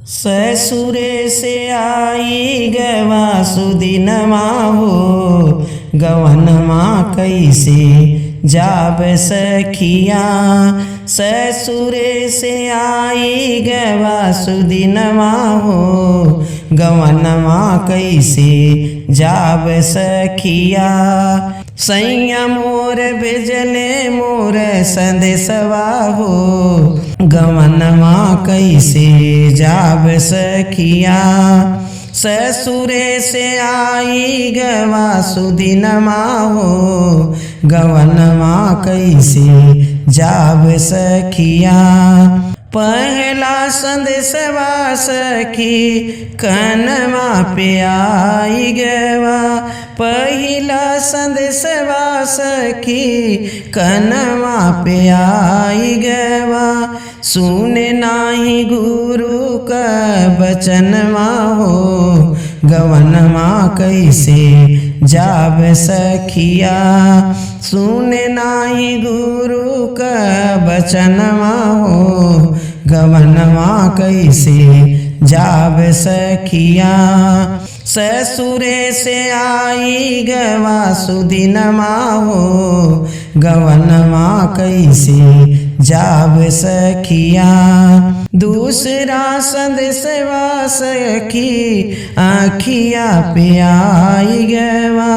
ससुरे से आई गवा सुदिनमा हो, गवनमा कैसे जाब सखिया। ससुरे से आई गवा सुदिनमा हो, गवनमा कैसे जाब सखिया। सैया मोर भेजले मोर संदेशवा हो, गवनमा कैसे जाब सखिया। ससुरे से आई गवा सुदिनमा हो, गवनमा कैसे जाब सखिया। पहला संदेशवा सखी कनमा पे आई गवा, पहला संदेशवा सखी कनमा पे आई गवा। सुने नाही गुरु का बचनमा हो, गवनमा कैसे जाब सखिया। सुने नाही गुरु का बचनमा हो, गवनमा कैसे जाब सखिया। ससुरे से आई गवा सुदिनमा हो, गवनमा कैसे जाब सखिया। दूसरा संदेशवा सखी आँखिया पे आई गवा,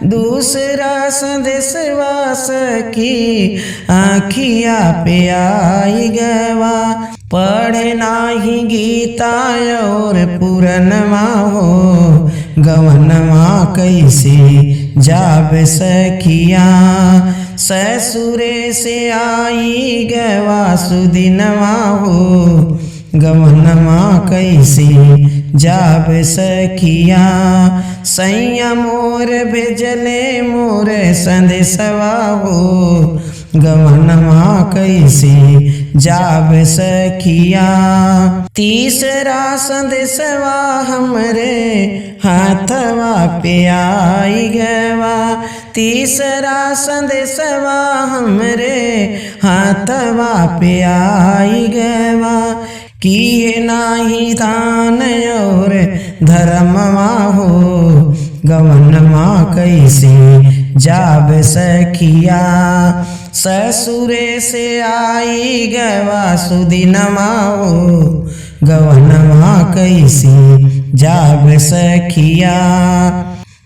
दूसरा संदेशवा सखी आँखिया पे आई गवा। पढ़े नाही गीता और पुरनमा हो, गवनमा कैसे जाब सखिया। ससुरे से आई गवा सुदिनमा हो, गवनमा कैसे जाब सखिया। सैया मोर भेजले मोर संदेशवा हो, गवनमा कैसे जाब सखिया। तीसरा संदेशवा हमरे हाथवा पे आई गवा, तीसरा संदेशवा हमरे हाथवा पे आई गवा। किए नाही दान और धर्मवा हो, गवनमा कैसे जाब सखिया। ससुरे से आई गवा सुदिनमा हो, गवनमा कैसे जाब सखिया।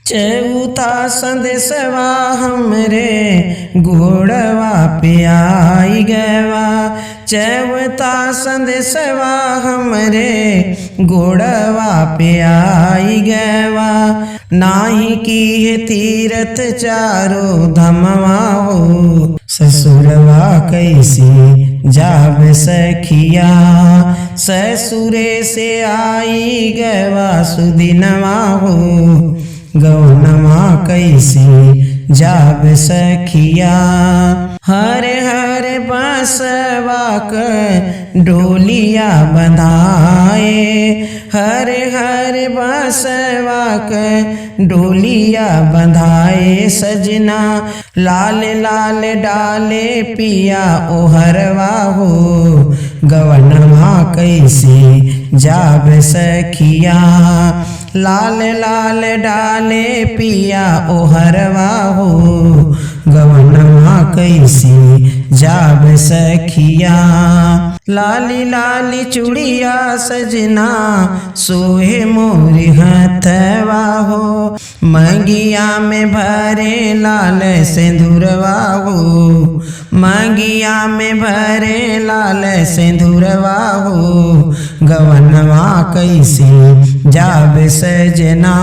चौथा संदेशवा हमरे घोड़वा पे आई गवा, चौथा संदेशवा हमरे घोड़वा पे आई गवा। नाही की है तीरथ चारो धमवा हो, ससुरवा कैसे जाब सखिया। ससुरे से आई गवा सुदिनमा हो, गवनमा कैसे जाब सखिया। हरे हरे बांसवा क डोलिया बंधाए, हरे हरे बांसवा क डोलिया बंधाए। सजना लाल लाल डाले पिया ओहरवा हो, गवनमा कैसे जाब सखिया। लाल लाल डाले पिया ओहरवा हो, गवनमा कैसे जाब सखिया। लाली लाली चूड़िया सजना सोहे मोरी हथवा हो, मंगिया में भरे लाल सिंदूरवा हो, मंगिया में भरे लाल सिंदूरवा हो, गवनमा कैसे जाब सजना।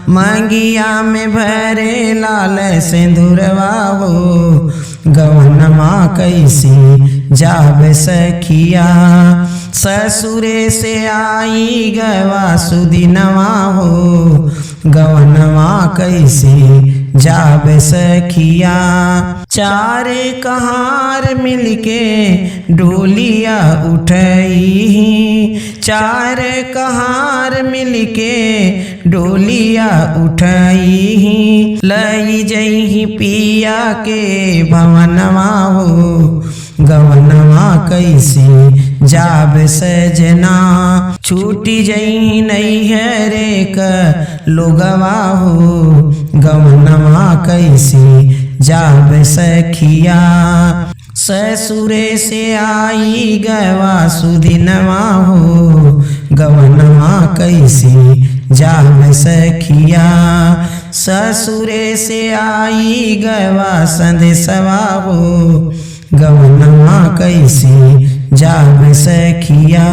मंगिया में भरे लाल सिंदूरवा हो, गवनमा कैसे जाब सखिया। ससुरे से आई गवा सुदिनमा हो, गवनमा कैसे जाब सखिया। चार कहार मिलके डोलिया उठई, चार कहार मिलके डोलिया उठई। लई जई पिया के भवनवा हो, गवनवा कैसे जाब सजना। छूटी जई नैहरे क लोगवा हो, गवनवा कैसे जाब सखिया। ससुरे से आई गवा सुदिनवा हो, गवनवा कैसे जाब सखिया। ससुरे से आई गवा संदेशवा हो, गवनवा कैसे जाब सखिया।